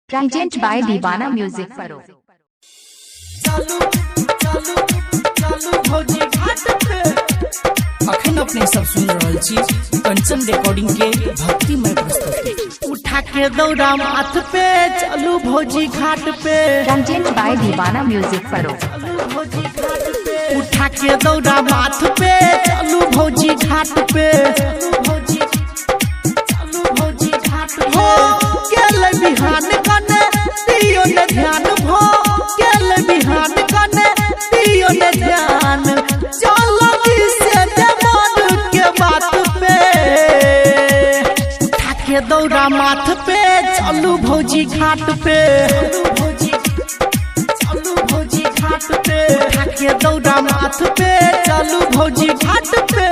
Present by Deewana music furrow. अखन अपने सब सुन रहे छी कंचन रिकॉर्डिंग के भक्तिमय प्रस्तुति। उठा के दौड़ा माथ पे चलू भौजी घाट पे। Present by Deewana music furrow. उठा के दौड़ा माथ पे चलू भौजी घाट पे। हो केल बिहान कने दियो न ध्यान, भो केल बिहान कने दियो न ध्यान। चलो से जवान के बात पे उठा के दौड़ा माथ पे चलू भौजी घाट पे। चलू भौजी घाट पे उठा के दौड़ा माथ पे चलू भौजी घाट पे।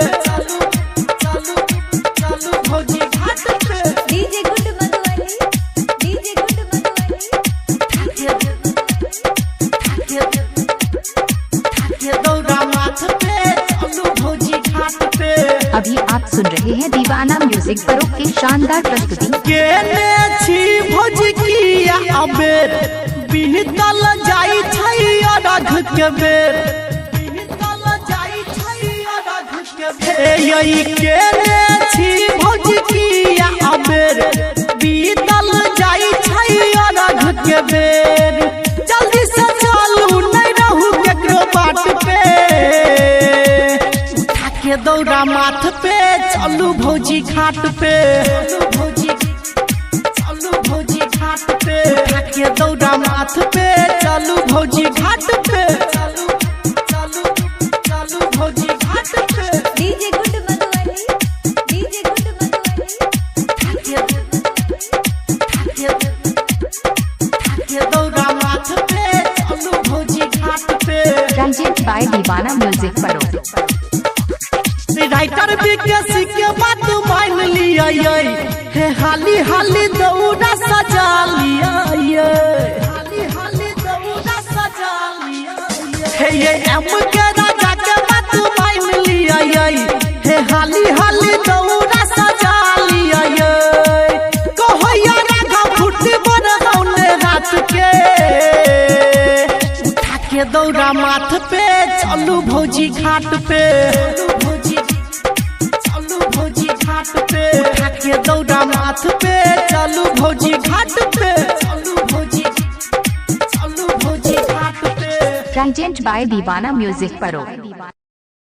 चलू भौजी घाट पे। DJ good Madhubani, DJ good Madhubani. अभी आप सुन रहे हैं दीवाना म्यूजिक फरो की शानदार प्रस्तुति। केने छी भौजी किया अबेर बिहतल जाई छै अरघ के बेर। बिहतल जाई छै अरघ के बेर। यही केने छी भौजी किया अबेर बिहतल जाई छै अरघ के बेर। जल्दी से चलू नहीं रहू केकरो बाट पे। उठा के दौड़ा माथ पे चलू भौजी घाट पे। चलू भौजी घाट पे उठा के दौड़ा माथ पे चलू भौजी घाट पे। चलू भौजी घाट पे। DJ good Madhubani, DJ good Madhubani. दौड़ा माथ पे चलू भौजी घाट पे। प्रेजेंट बाय दीवाना म्यूजिक फरो। राइटर विकास के बात मान लिया हे हाली हाली दौड़ा सजा लिया। हाली हाली दौड़ा सजा लिया। हे ये एम के राजा के बात मान लिया हे हाली हाली दौड़ा सजा लिया। कहो यार आगा फुटबॉल होने हाथ के। उठा के दौड़ा माथ पे चलू भौजी घाट पे। उठा के दौड़ा माथ पे चलू भौजी घाट पे। चलू भौजी घाट पे। Present by Deewana music furrow.